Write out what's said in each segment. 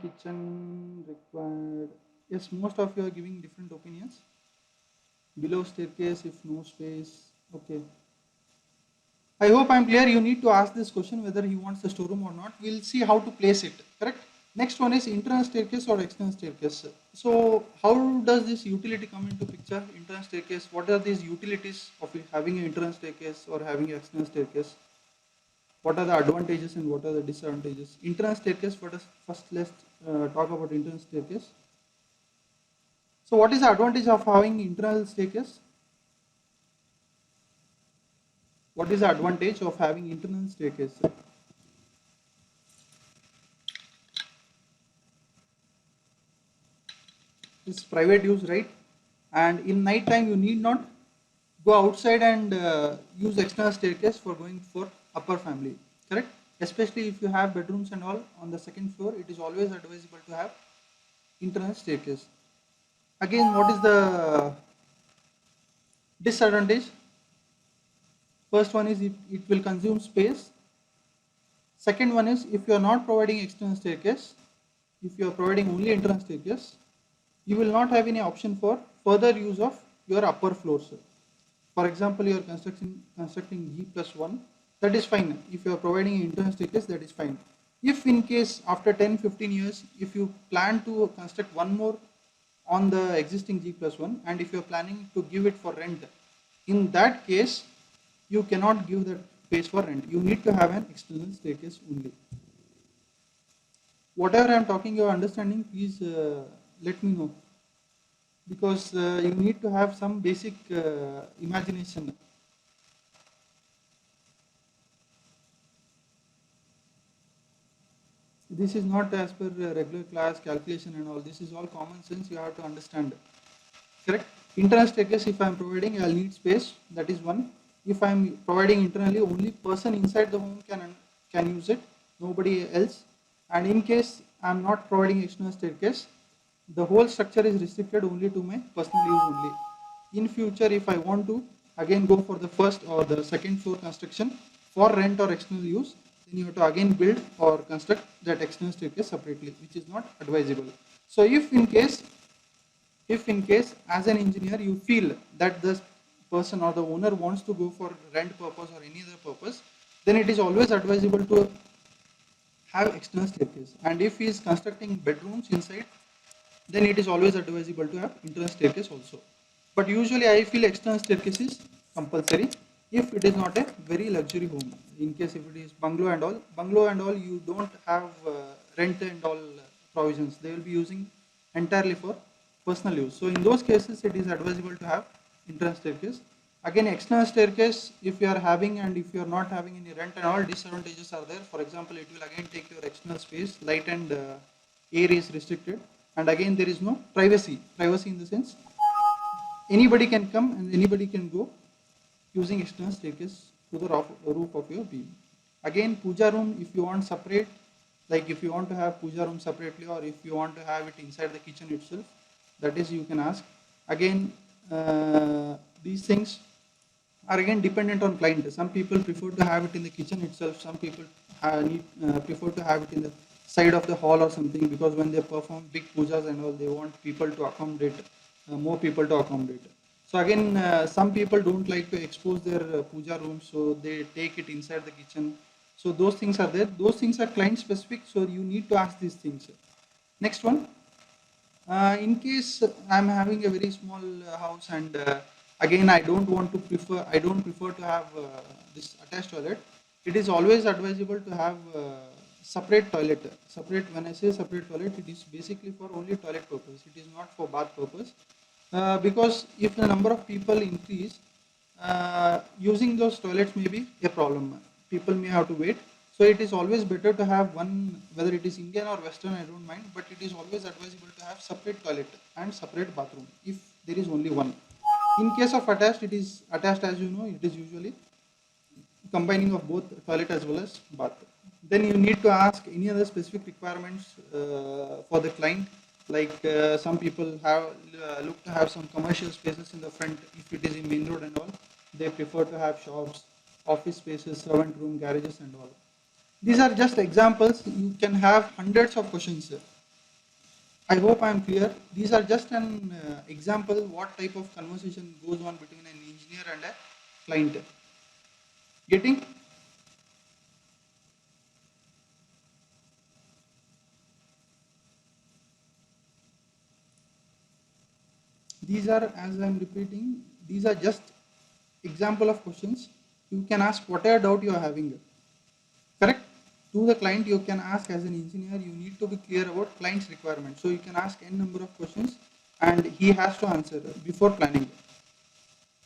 kitchen required. Yes, most of you are giving different opinions. Below staircase if no space. Okay. I hope I'm clear. You need to ask this question whether he wants the storeroom or not. We'll see how to place it. Correct. Next one is internal staircase or external staircase. So how does this utility come into picture? Internal staircase. What are these utilities of having an internal staircase or having an external staircase? What are the advantages and what are the disadvantages? Internal staircase. First let's talk about internal staircase. So what is the advantage of having internal staircase? What is the advantage of having internal staircase? It's private use, right? And in night time you need not go outside and use external staircase for going for upper family, correct? Especially if you have bedrooms and all on the second floor, it is always advisable to have internal staircase. Again, what is the disadvantage? First one is it will consume space. Second one is if you are not providing external staircase, if you are providing only internal staircase, you will not have any option for further use of your upper floors. For example, you are constructing G+1, that is fine. If you are providing internal staircase, that is fine. If in case after 10-15 years, if you plan to construct one more on the existing G+1 and if you are planning to give it for rent, in that case, you cannot give that space for rent. You need to have an external staircase only. Whatever I am talking, you are understanding, please let me know. Because you need to have some basic imagination. This is not as per regular class calculation and all. This is all common sense. You have to understand. Correct? Internal staircase, if I am providing, I will need space. That is one. If I am providing internally, only person inside the home can use it. Nobody else. And in case I am not providing external staircase, the whole structure is restricted only to my personal use only. In future, if I want to again go for the first or the second floor construction for rent or external use, then you have to again build or construct that external staircase separately, which is not advisable. So if in case as an engineer you feel that this person or the owner wants to go for rent purpose or any other purpose, then it is always advisable to have external staircase. And if he is constructing bedrooms inside, then it is always advisable to have internal staircase also. But usually I feel external staircase is compulsory if it is not a very luxury home. In case if it is bungalow and all, you don't have rent and all provisions. They will be using entirely for personal use. So in those cases, it is advisable to have internal staircase. Again, external staircase, if you are having and if you are not having any rent and all, disadvantages are there. For example, it will again take your external space, light and air is restricted. And again, there is no privacy. Privacy in the sense, anybody can come and anybody can go using external staircase to the roof of your beam. Again, puja room, if you want separate, like if you want to have puja room separately or if you want to have it inside the kitchen itself, that is you can ask. Again, these things are again dependent on client. Some people prefer to have it in the kitchen itself. Some people prefer to have it in the side of the hall or something, because when they perform big pujas and all, they want people to accommodate, more people to accommodate. So again, some people don't like to expose their puja rooms, so they take it inside the kitchen. So those things are there. Those things are client specific, so you need to ask these things. Next one. In case I'm having a very small house and again I don't prefer to have this attached toilet, it is always advisable to have separate toilet. Separate, when I say separate toilet, it is basically for only toilet purpose. It is not for bath purpose. Because if the number of people increase, using those toilets may be a problem. People may have to wait. So it is always better to have one, whether it is Indian or Western, I don't mind, but it is always advisable to have separate toilet and separate bathroom if there is only one. In case of attached, it is attached, as you know, it is usually combining of both toilet as well as bath. Then you need to ask any other specific requirements for the client. Like some people have look to have some commercial spaces in the front. If it is in main road and all, they prefer to have shops, office spaces, servant room, garages and all. These are just examples. You can have hundreds of questions. I hope I am clear. These are just an example what type of conversation goes on between an engineer and a client. Getting? These are, as I am repeating, these are just example of questions. You can ask whatever doubt you are having. Correct? To the client, you can ask as an engineer, you need to be clear about client's requirement. So you can ask n number of questions and he has to answer before planning.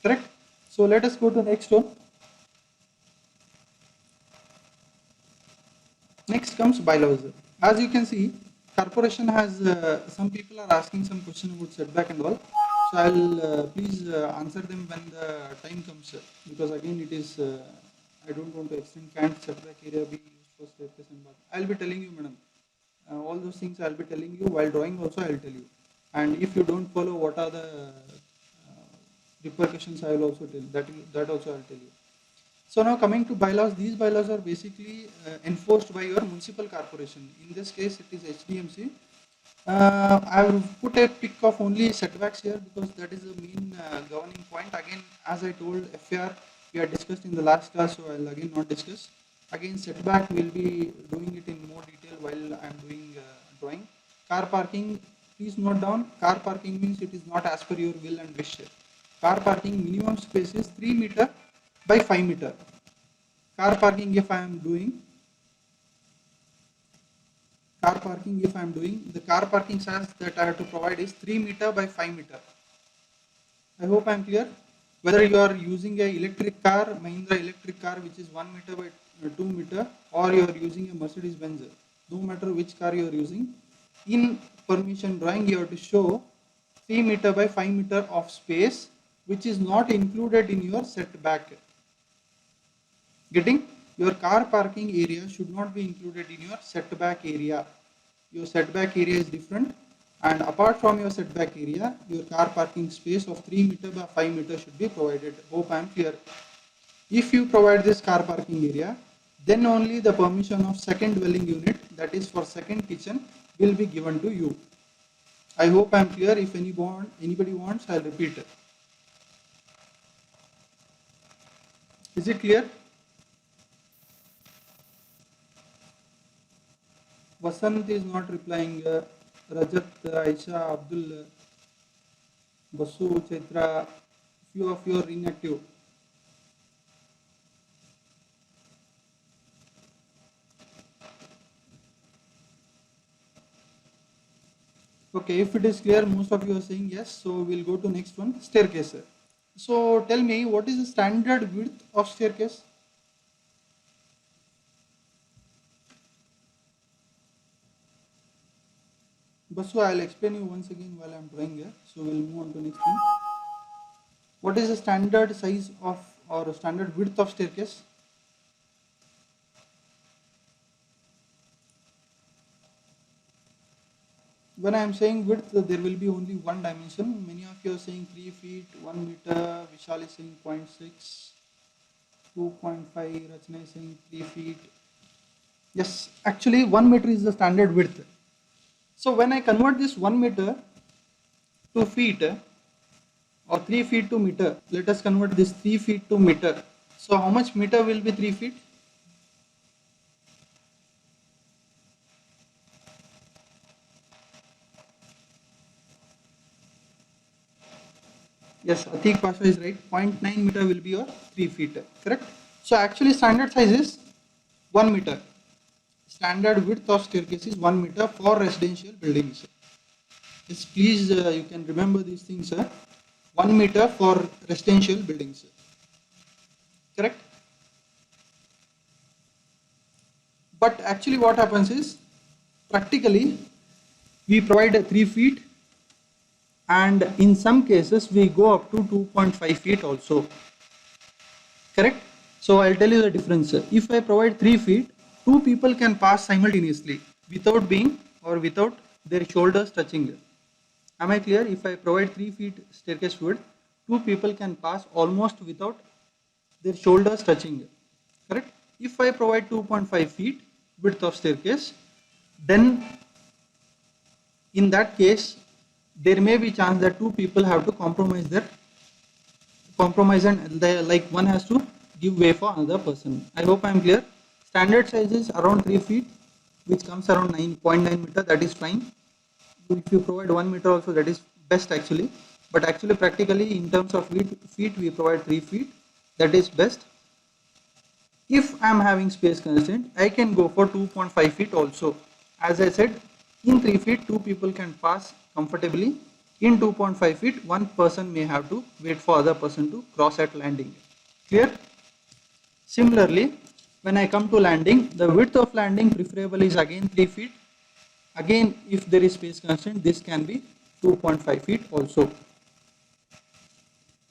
Correct? So let us go to next one. Next comes bylaws. As you can see, corporation has some people are asking some question about setback and all. So I'll please answer them when the time comes, because again it is I don't want to extend. Can't setback area be used for staircase and bath? I'll be telling you, madam. All those things I'll be telling you while drawing. Also, I'll tell you. And if you don't follow, what are the repercussions? I will also tell that also I'll tell you. So now coming to bylaws, these bylaws are basically enforced by your municipal corporation. In this case, it is HDMC. I will put a pick of only setbacks here because that is the main governing point. Again, as I told FAR, we had discussed in the last class, so I'll again not discuss. Again, setback will be doing it in more detail while I'm doing drawing. Car parking, please note down, car parking means it is not as per your will and wish. Car parking minimum space is 3 meter by 5 meter. Car parking if I am doing, the car parking size that I have to provide is 3 meter by 5 meter. I hope I am clear. Whether you are using a electric car, Mahindra electric car which is 1 meter by 2 meter, or you are using a Mercedes Benz, no matter which car you are using, in permission drawing you have to show 3 meter by 5 meter of space which is not included in your setback. Getting? Your car parking area should not be included in your setback area. Your setback area is different, and apart from your setback area, your car parking space of 3 meter by 5 meter should be provided. Hope I am clear. If you provide this car parking area, then only the permission of second dwelling unit, that is for second kitchen, will be given to you. I hope I am clear. If anybody wants, I'll repeat it. Is it clear? Vasant is not replying. Rajat, Aisha, Abdul, Basu, Chaitra, few of you are inactive. Okay, if it is clear, most of you are saying yes. So we'll go to next one, staircase. So tell me, what is the standard width of staircase? Basu, I'll explain you once again while I'm drawing here. So we'll move on to next one. What is the standard size of or standard width of staircase? When I am saying width, there will be only one dimension. Many of you are saying 3 feet, 1 meter. Vishal is saying 0.6, 2.5. Rachna is saying 3 feet. Yes, actually 1 meter is the standard width. So when I convert this 1 meter to feet or 3 feet to meter, let us convert this 3 feet to meter. So how much meter will be 3 feet? Yes, Atik Pasha is right. 0.9 meter will be your 3 feet. Correct? So actually standard size is 1 meter. Standard width of staircase is 1 meter for residential buildings. Yes, please you can remember these things. 1 meter for residential buildings. Correct? But actually what happens is, practically we provide 3 feet, and in some cases we go up to 2.5 feet also. Correct? So I'll tell you the difference. If I provide 3 feet, 2 people can pass simultaneously without their shoulders touching. Am I clear? If I provide 3 feet staircase width, 2 people can pass almost without their shoulders touching. Correct? If I provide 2.5 feet width of staircase, then in that case, there may be chance that two people have to compromise and like one has to give way for another person. I hope I am clear. Standard size is around 3 feet, which comes around 9.9 meter. That is fine. If you provide 1 meter also, that is best actually. But actually, practically in terms of feet, we provide 3 feet. That is best. If I am having space constraint, I can go for 2.5 feet also. As I said, in 3 feet, two people can pass comfortably. In 2.5 feet, one person may have to wait for other person to cross at landing. Clear? Similarly, when I come to landing, the width of landing preferable is again 3 feet. Again, if there is space constraint, this can be 2.5 feet also.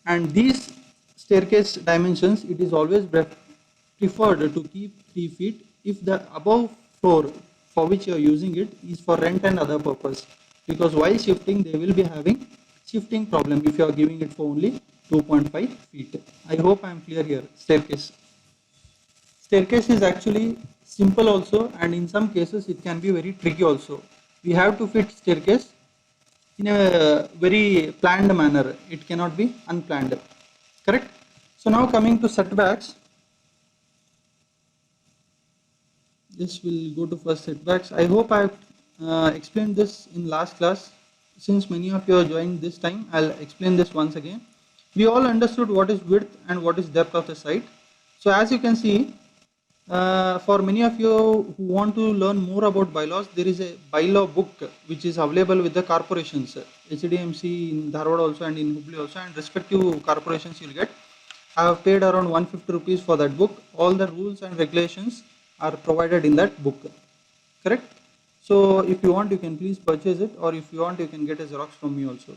And these staircase dimensions, it is always preferred to keep 3 feet if the above floor for which you are using it is for rent and other purpose, because while shifting they will be having shifting problem if you are giving it for only 2.5 feet. I hope I am clear here. Staircase is actually simple also, and in some cases it can be very tricky also. We have to fit staircase in a very planned manner. It cannot be unplanned. Correct? So now coming to setbacks. This will go to first setbacks. I hope I have explained this in last class. Since many of you are joined this time, I'll explain this once again. We all understood what is width and what is depth of the site. So as you can see, for many of you who want to learn more about bylaws, there is a bylaw book which is available with the corporations, HDMC in Dharwad also and in Hubli also, and respective corporations you'll get. I have paid around 150 rupees for that book. All the rules and regulations are provided in that book. Correct? So if you want, you can please purchase it, or if you want, you can get a Xerox from me also.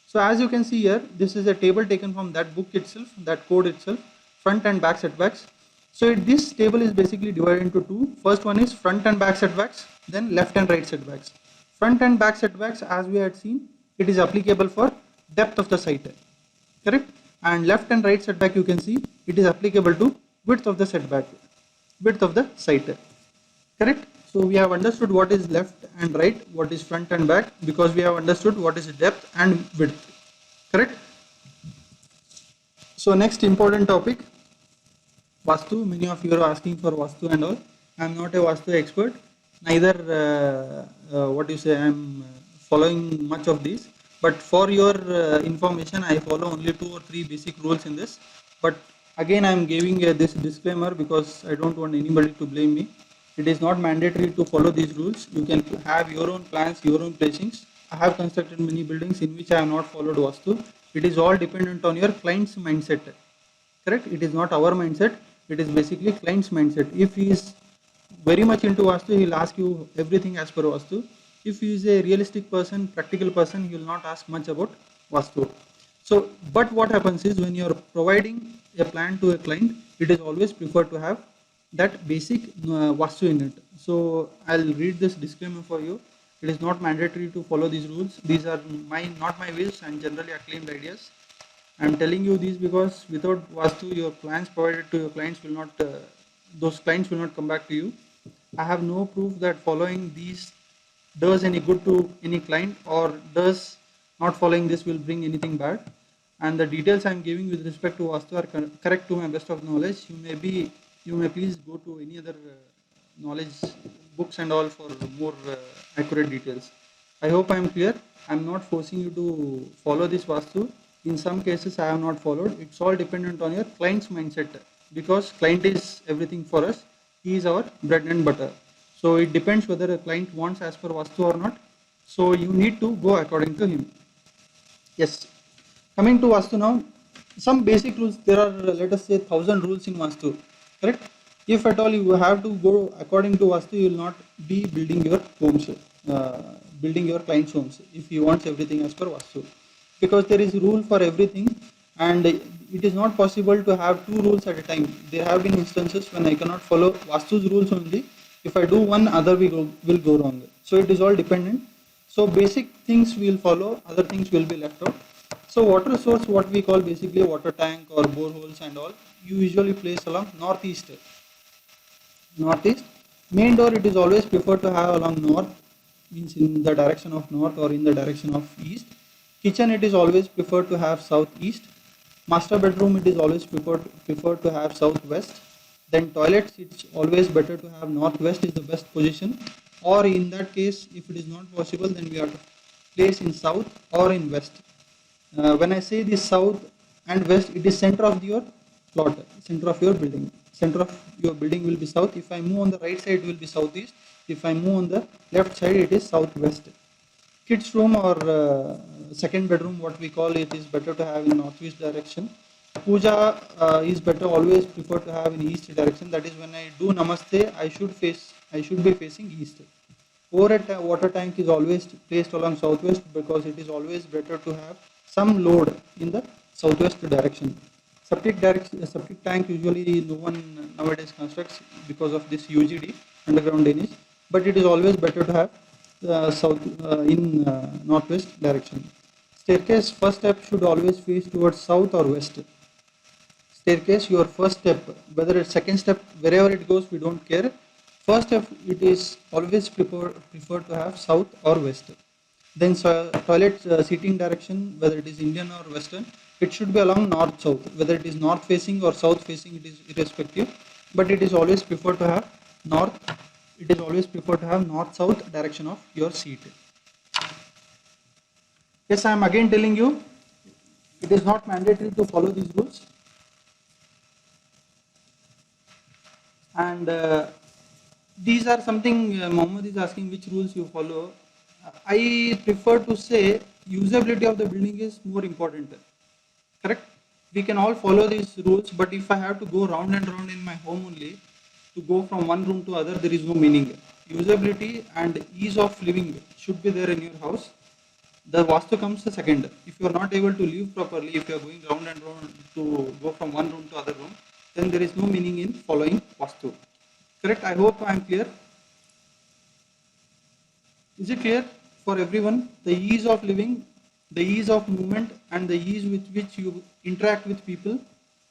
So as you can see here, this is a table taken from that book itself, that code itself, front and back setbacks. So this table is basically divided into two. First one is front and back setbacks, then left and right setbacks. Front and back setbacks, as we had seen, it is applicable for depth of the site. Correct? And left and right setback, you can see, it is applicable to width of the setback, width of the site. Correct? So we have understood what is left and right, what is front and back, because we have understood what is depth and width. Correct? So next important topic, Vastu. Many of you are asking for Vastu and all. I am not a Vastu expert, neither what you say I am following much of these. But for your information, I follow only 2 or 3 basic rules in this. But again, I am giving this disclaimer because I don't want anybody to blame me. It is not mandatory to follow these rules. You can have your own plans, your own placings. I have constructed many buildings in which I have not followed Vastu. It is all dependent on your client's mindset. Correct? It is not our mindset. It is basically client's mindset. If he is very much into Vastu, he will ask you everything as per Vastu. If he is a realistic person, practical person, he will not ask much about Vastu. So, but what happens is when you are providing a plan to a client, it is always preferred to have that basic Vastu in it. So, I'll read this disclaimer for you. It is not mandatory to follow these rules. These are not my wills and generally acclaimed ideas. I am telling you this because without Vastu, your plans provided to your clients will not, those clients will not come back to you. I have no proof that following these does any good to any client, or does not following this will bring anything bad. And the details I am giving with respect to Vastu are correct to my best of knowledge. You may please go to any other knowledge books and all for more accurate details. I hope I am clear. I am not forcing you to follow this Vastu. In some cases I have not followed. It's all dependent on your client's mindset, because client is everything for us. He is our bread and butter. So it depends whether a client wants as per Vastu or not. So you need to go according to him. Yes. Coming to Vastu now, some basic rules. There are, let us say, 1000 rules in Vastu. Correct? If at all you have to go according to Vastu, you will not be building your homes, building your client's homes if he wants everything as per Vastu. Because there is rule for everything, and it is not possible to have 2 rules at a time. There have been instances when I cannot follow Vastu's rules only. If I do one, other will go wrong. So it is all dependent. So basic things we will follow, other things will be left out. So water source, what we call basically water tank or boreholes and all, you usually place along northeast. Main door, it is always preferred to have along north. means in the direction of north or in the direction of east. Kitchen, it is always preferred to have southeast. Master bedroom, it is always preferred to have southwest. Then toilets, it's always better to have northwest is the best position. Or in that case, if it is not possible, then we have to place in south or in west. When I say the south and west, it is center of your plot, center of your building. Center of your building will be south. If I move on the right side, it will be southeast. If I move on the left side, it is southwest. Kids room or second bedroom, what we call it, is better to have in northeast direction. Puja is better always prefer to have in east direction. That is when I do namaste, I should be facing east. Overhead water tank is always placed along southwest because it is always better to have some load in the southwest direction. Septic tank usually no one nowadays constructs because of this UGD, underground drainage, but it is always better to have south in northwest direction. Staircase first step should always face towards south or west. Staircase, your first step, whether it's second step, wherever it goes, we don't care. First step, it is always preferred to have south or west. Then toilet seating direction, whether it is Indian or Western, it should be along north-south. Whether it is north facing or south facing, it is irrespective. But it is always preferred to have north. It is always preferred to have north-south direction of your seat. Yes, I am again telling you, it is not mandatory to follow these rules. And these are something Mohammed is asking which rules you follow. I prefer to say usability of the building is more important. Correct? We can all follow these rules, but if I have to go round and round in my home only, to go from one room to other, there is no meaning. Usability and ease of living should be there in your house. The Vastu comes second. If you are not able to live properly, if you are going round and round to go from one room to other room, then there is no meaning in following Vastu. Correct? I hope I am clear. Is it clear for everyone? The ease of living, the ease of movement, and the ease with which you interact with people,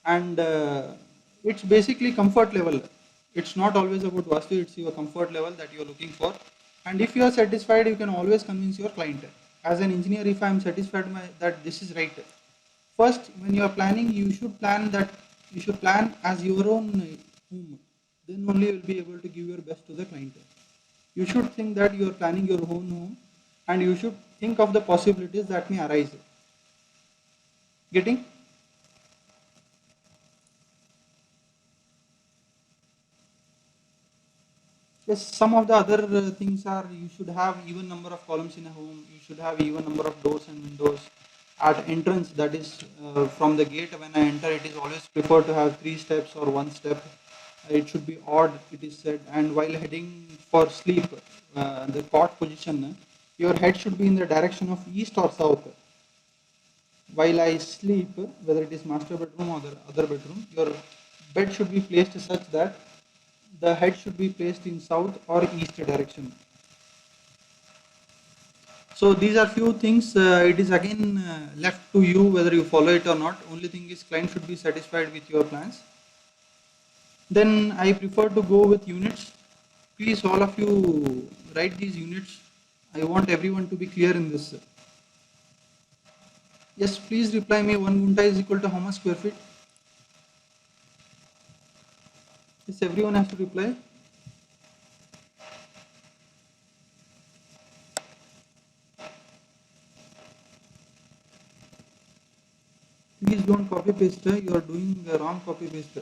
and it's basically comfort level. It's not always about Vastu, it's your comfort level that you are looking for. And if you are satisfied, you can always convince your client. As an engineer, if I am satisfied that this is right, first, when you are planning, you should plan as your own home. Then only you will be able to give your best to the client. You should think that you are planning your own home, and you should think of the possibilities that may arise. Getting? Yes, some of the other things are you should have even number of columns in a home, you should have even number of doors and windows. At entrance, that is from the gate when I enter, it is always preferred to have 3 steps or 1 step. It should be odd, it is said. And while heading for sleep, the cot position, your head should be in the direction of east or south. While I sleep, whether it is master bedroom or the other bedroom, your bed should be placed such that the head should be placed in south or east direction. So these are few things. It is again left to you whether you follow it or not. Only thing is client should be satisfied with your plans. Then I prefer to go with units. Please all of you write these units. I want everyone to be clear in this. Yes, please reply me. 1 gunta is equal to how much square feet? Yes, everyone has to reply. Please don't copy paste. You are doing the wrong copy paste.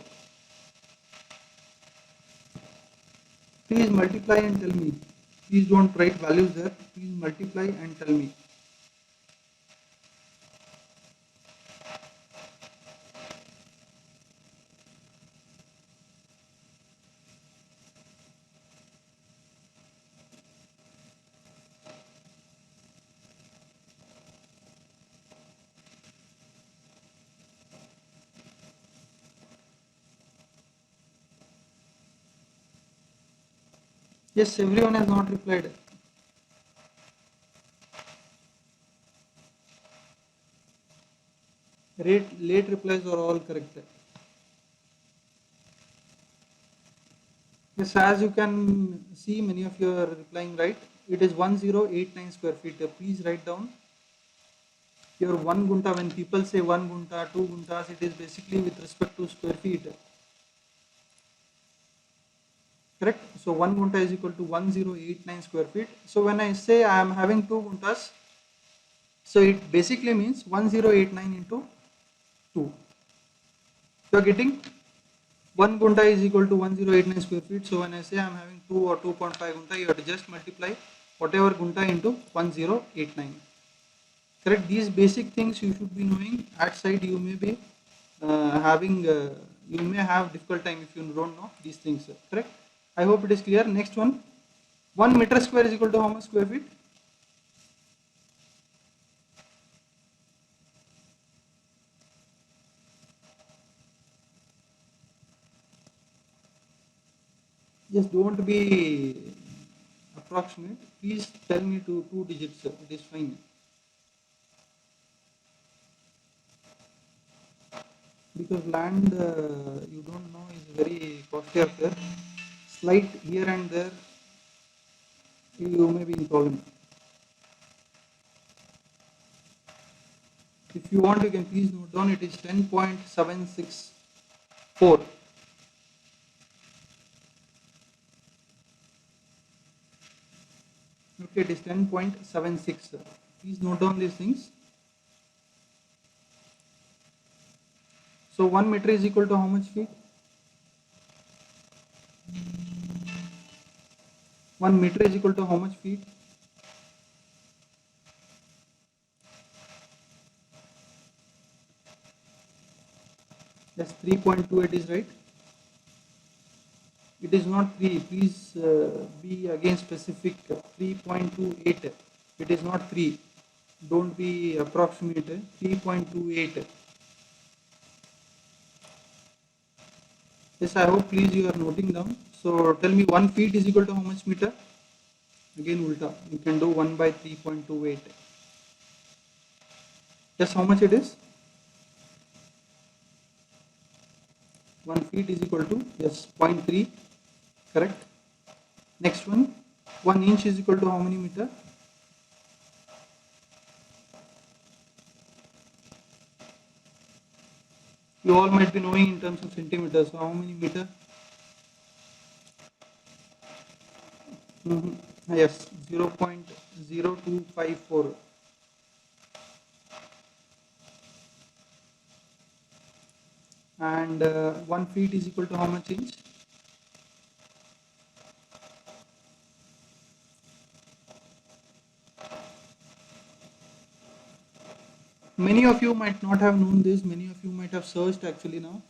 Please multiply and tell me. Please don't write values there. Please multiply and tell me. Yes, everyone has not replied. Late replies are all correct. Yes, as you can see, many of you are replying right. it is 1089 square feet. Please write down your 1 gunta. When people say 1 gunta, 2 guntas, it is basically with respect to square feet. Correct? So 1 gunta is equal to 1089 square feet. So when I say I am having 2 guntas, so it basically means 1089 into 2. You are getting 1 gunta is equal to 1089 square feet. So when I say I am having 2 or 2.5 gunta, you have to just multiply whatever gunta into 1089. Correct? These basic things you should be knowing. At side you may be you may have difficult time if you don't know these things. Correct? I hope it is clear. Next one, 1 meter square is equal to how much square feet? Just don't be approximate. Please tell me to 2 digits. It is fine. Because land you don't know is very costly after. Slight here and there, you may be in problem. If you want, you can please note down. It is 10.764. Okay, it is 10.76. Please note down these things. So 1 meter is equal to how much feet? 1 meter is equal to how much feet? Yes, 3.28 is right. It is not 3. Please be again specific. 3.28. It is not 3. Don't be approximate. 3.28. Yes, I hope please you are noting down. So tell me 1 feet is equal to how much meter? Again ulta. You can do 1 by 3.28. Yes, how much it is? 1 feet is equal to, yes, 0.3. Correct. Next one, 1 inch is equal to how many meter? You all might be knowing in terms of centimeters. So how many meter? Yes, 0.0254. And 1 feet is equal to how much inch? Many of you might not have known this. Many of you might have searched actually now.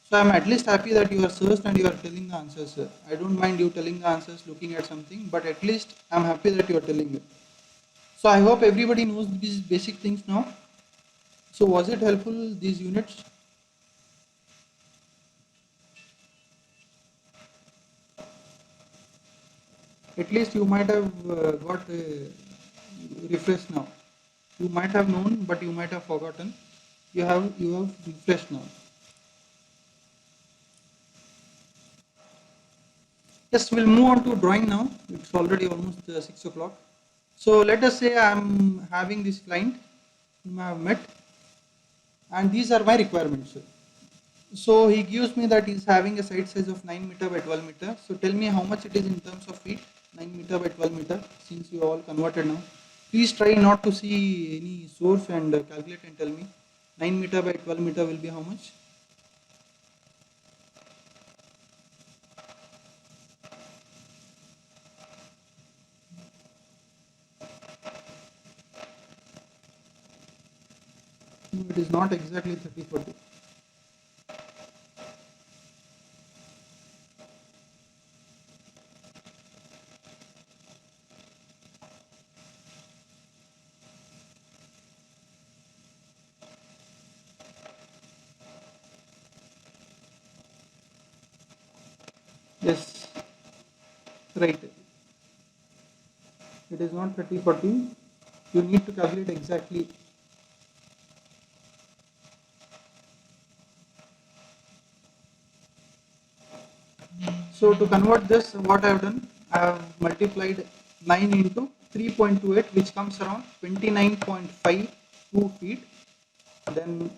So I'm at least happy that you are searched and you are telling the answers. I don't mind you telling the answers, looking at something, but at least I'm happy that you are telling it. So I hope everybody knows these basic things now. So was it helpful, these units? At least you might have got refreshed now. You might have known, but you might have forgotten. You have refreshed now. Yes, we'll move on to drawing now. It's already almost 6 o'clock. So let us say I'm having this client whom I have met, and these are my requirements. So he gives me that he's having a site size of 9 meter by 12 meter. So tell me how much it is in terms of feet, 9 meter by 12 meter, since you all converted now. Please try not to see any source and calculate and tell me 9 meter by 12 meter will be how much? No, it is not exactly 30-40. Yes, right. It is not 30-40. You need to calculate exactly. So to convert this, what I have done, I have multiplied 9 into 3.28, which comes around 29.52 feet. Then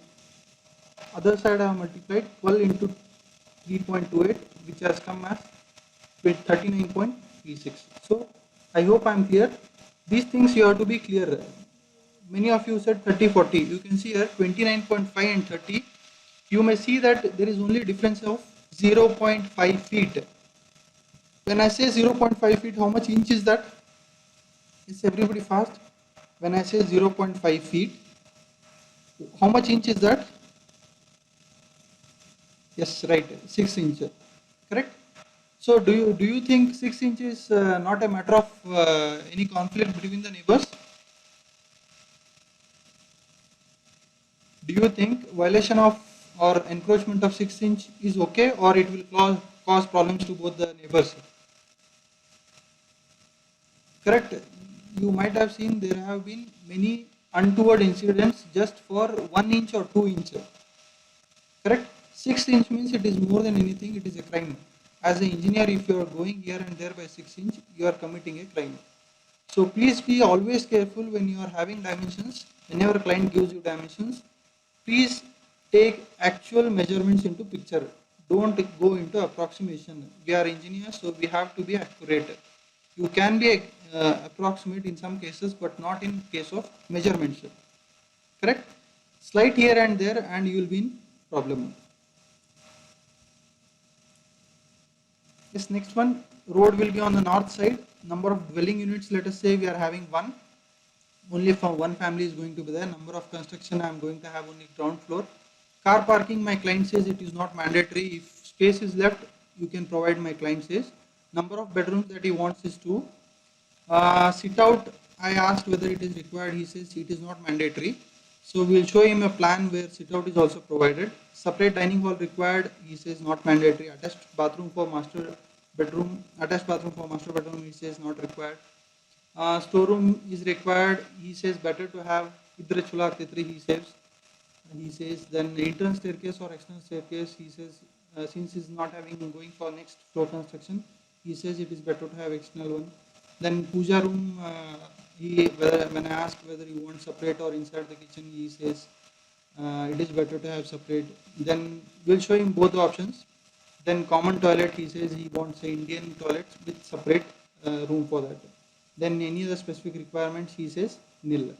other side I have multiplied 12 into 3.28, which has come as 39.36. So I hope I am clear. These things you have to be clear. Many of you said 30, 40. You can see here 29.5 and 30. You may see that there is only difference of 0.5 feet. When I say 0.5 feet, how much inch is that? Is everybody fast? When I say 0.5 feet, how much inch is that? Yes, right, 6 inch. Correct? So do you think 6 inches is not a matter of any conflict between the neighbors? Do you think violation of or encroachment of 6 inch is okay, or it will cause problems to both the neighbors? Correct. You might have seen there have been many untoward incidents just for 1 inch or 2 inch. Correct. 6 inch means it is more than anything. It is a crime. As an engineer, if you are going here and there by 6 inch, you are committing a crime. So please be always careful when you are having dimensions. Whenever client gives you dimensions, please take actual measurements into picture. Don't go into approximation. We are engineers, so we have to be accurate. You can be approximate in some cases, but not in case of measurements. Correct? Slight here and there, and you will be in problem. This next one, road will be on the north side. Number of dwelling units, let us say we are having one. Only for one family is going to be there. Number of construction, I am going to have only ground floor. Car parking, my client says it is not mandatory. If space is left, you can provide, my client says. Number of bedrooms that he wants is 2. Sit out, I asked whether it is required. He says it is not mandatory. So we will show him a plan where sit out is also provided. Separate dining hall required. He says not mandatory. Attached bathroom for master bedroom. Attached bathroom for master bedroom. He says not required. Storeroom is required. He says better to have idra chula kitri. He says. Then entrance staircase or external staircase. He says since he's not having going for next floor construction, he says it is better to have external one. Then puja room, when I asked whether you want separate or inside the kitchen, he says it is better to have separate. Then we'll show him both the options. Then common toilet, he says he wants a Indian toilet with separate room for that. Then any other specific requirements, he says nil.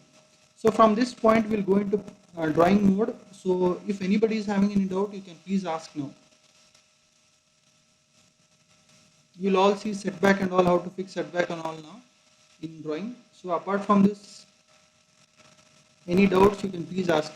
So from this point, we'll go into drawing mode. So if anybody is having any doubt, you can please ask now. You'll all see setback and all, how to fix setback and all now in drawing. So apart from this, any doubts you can please ask.